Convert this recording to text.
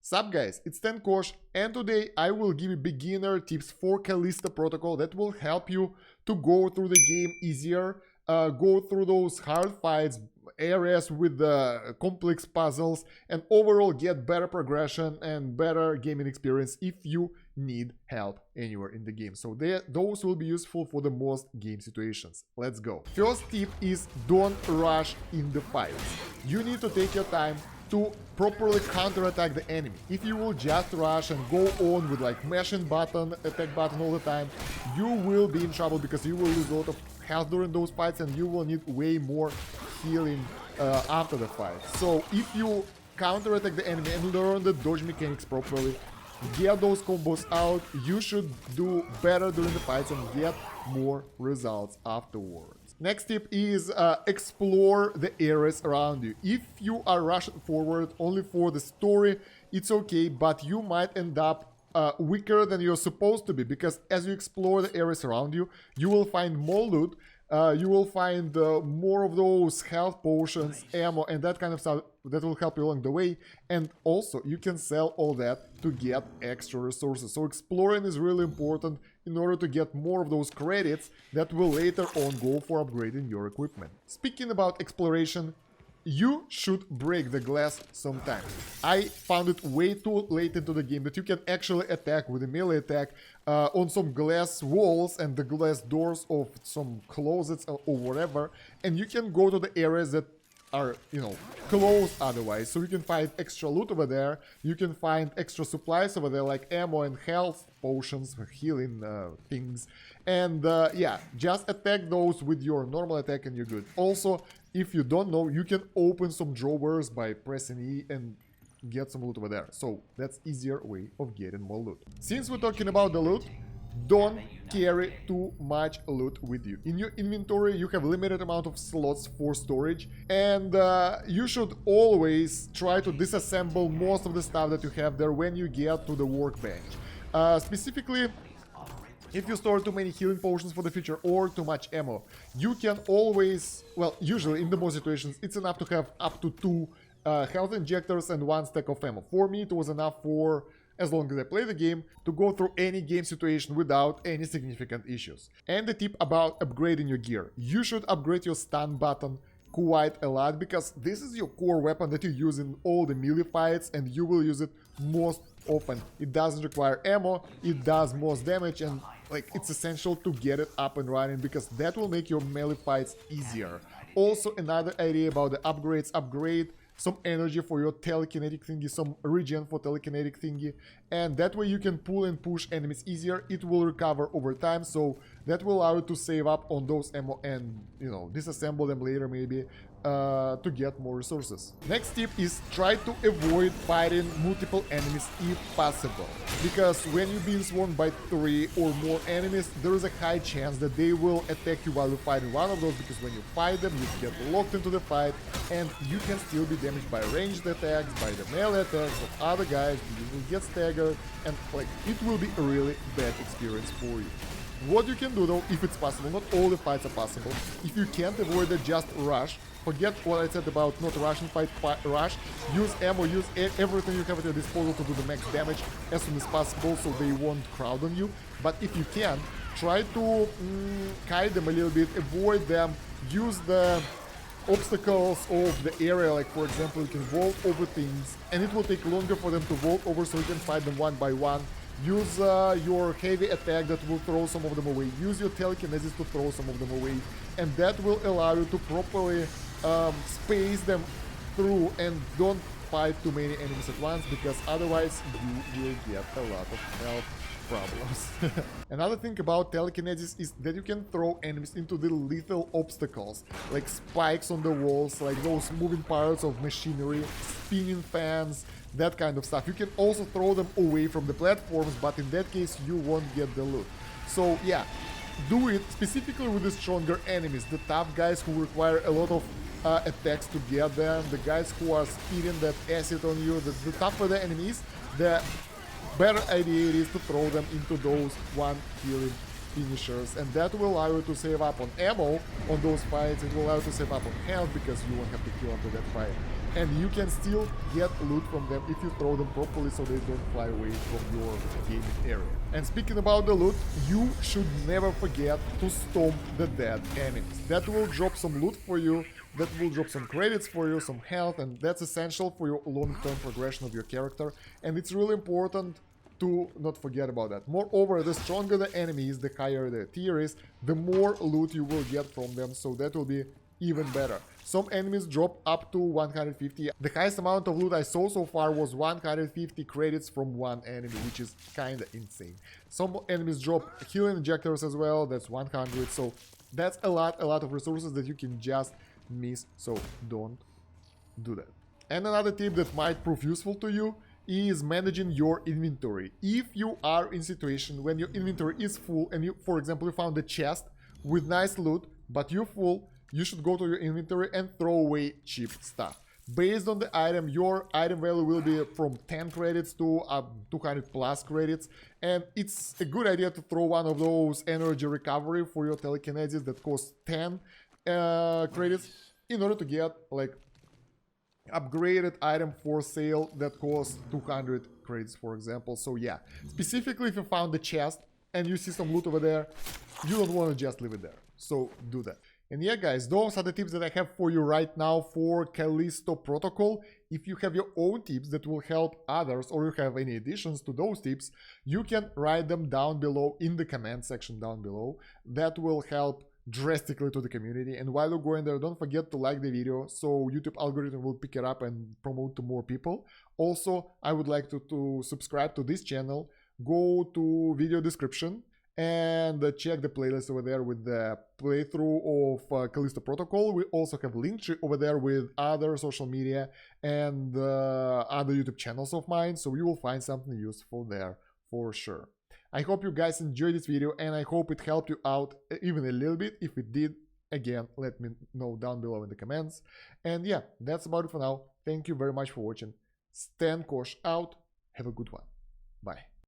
Sup guys, it's Kosh, and today I will give you beginner tips for Callisto Protocol that will help you to go through the game easier, go through those hard fights, areas with the complex puzzles, and overall get better progression and better gaming experience if you need help anywhere in the game. So those will be useful for the most game situations. Let's go. First tip is don't rush in the fights. You need to take your time to properly counterattack the enemy. If you will just rush and go on with like mashing button, attack button all the time, you will be in trouble because you will lose a lot of health during those fights and you will need way more healing after the fight. So if you counterattack the enemy and learn the dodge mechanics properly, get those combos out, you should do better during the fights and get more results afterwards. Next tip is explore the areas around you. If you are rushing forward only for the story, it's okay, but you might end up weaker than you're supposed to be, because as you explore the areas around you, you will find more loot, you will find more of those health potions, ammo, and that kind of stuff that will help you along the way. And also, you can sell all that to get extra resources. So exploring is really important in order to get more of those credits that will later on go for upgrading your equipment. Speaking about exploration, you should break the glass sometime. I found it way too late into the game that you can actually attack with a melee attack on some glass walls and the glass doors of some closets or whatever, and you can go to the areas that are, you know, closed otherwise. So you can find extra loot over there, you can find extra supplies over there like ammo and health potions, healing things, and yeah, just attack those with your normal attack and you're good. Also, if you don't know, you can open some drawers by pressing E and get some loot over there. So that's easier way of getting more loot. Since we're talking about the loot, don't carry too much loot with you. In your inventory, you have limited amount of slots for storage, and you should always try to disassemble most of the stuff that you have there when you get to the workbench. Specifically, if you store too many healing potions for the future or too much ammo, you can always, well, usually in the most situations, it's enough to have up to 2 health injectors and 1 stack of ammo. For me, it was enough for, as long as I play the game, to go through any game situation without any significant issues. And the tip about upgrading your gear. You should upgrade your stun button quite a lot, because this is your core weapon that you use in all the melee fights and you will use it most often. It doesn't require ammo, it does most damage, and like it's essential to get it up and running because that will make your melee fights easier. Also, another idea about the upgrades: upgrade some energy for your telekinetic thingy, some regen for telekinetic thingy, and that way you can pull and push enemies easier. It will recover over time, so that will allow you to save up on those ammo and, you know, disassemble them later maybe to get more resources. Next tip is try to avoid fighting multiple enemies if possible, because when you're being swarmed by 3 or more enemies, there is a high chance that they will attack you while you're fighting one of those, because when you fight them, you get locked into the fight and you can still be damaged by ranged attacks, by the melee attacks of other guys. You will get staggered and like it will be a really bad experience for you. What you can do though, if it's possible, not all the fights are possible, if you can't avoid it, just rush. Forget what I said about not rushing, rush, use ammo, use everything you have at your disposal to do the max damage as soon as possible so they won't crowd on you. But if you can, try to kite them a little bit, avoid them, use the obstacles of the area, like for example you can vault over things and it will take longer for them to vault over, so you can fight them one by one. Use your heavy attack that will throw some of them away, use your telekinesis to throw some of them away, and that will allow you to properly space them through and don't fight too many enemies at once, because otherwise you will get a lot of health problems. Another thing about telekinesis is that you can throw enemies into the lethal obstacles, like spikes on the walls, like those moving parts of machinery, spinning fans, that kind of stuff. You can also throw them away from the platforms, but in that case you won't get the loot. So yeah, do it specifically with the stronger enemies, the tough guys who require a lot of attacks to get them, the guys who are spitting that acid on you. The tougher the enemies, the better idea it is to throw them into those one healing finishers, and that will allow you to save up on ammo on those fights. It will allow you to save up on health because you won't have to kill after that fight. and you can still get loot from them if you throw them properly so they don't fly away from your gaming area. And speaking about the loot, you should never forget to stomp the dead enemies. That will drop some loot for you, that will drop some credits for you, some health, and that's essential for your long-term progression of your character, and it's really important to not forget about that. Moreover, the stronger the enemy is, the higher the tier is, the more loot you will get from them, so that will be even better. Some enemies drop up to 150. The highest amount of loot I saw so far was 150 credits from one enemy, which is kinda insane. Some enemies drop healing injectors as well, that's 100, so that's a lot of resources that you can just miss, so don't do that. And another tip that might prove useful to you is managing your inventory. If you are in a situation when your inventory is full and you, for example, you found a chest with nice loot, but you're full, you should go to your inventory and throw away cheap stuff. Based on the item, your item value will be from 10 credits to 200 plus credits, and it's a good idea to throw one of those energy recovery for your telekinesis that costs 10 credits in order to get like upgraded item for sale that costs 200 credits, for example. So yeah, specifically if you found the chest and you see some loot over there, you don't want to just leave it there, so do that. And yeah guys, those are the tips that I have for you right now for Callisto Protocol. If you have your own tips that will help others, or you have any additions to those tips, you can write them down below in the comment section down below. That will help drastically to the community. And while you're going there, don't forget to like the video so YouTube algorithm will pick it up and promote to more people. Also, I would like to subscribe to this channel. Go to video description and check the playlist over there with the playthrough of Callisto Protocol. We also have Linktree over there with other social media and other YouTube channels of mine, so you will find something useful there for sure. I hope you guys enjoyed this video and I hope it helped you out even a little bit. If it did, again, let me know down below in the comments. And yeah, that's about it for now. Thank you very much for watching. Stan Kosh out. Have a good one. Bye.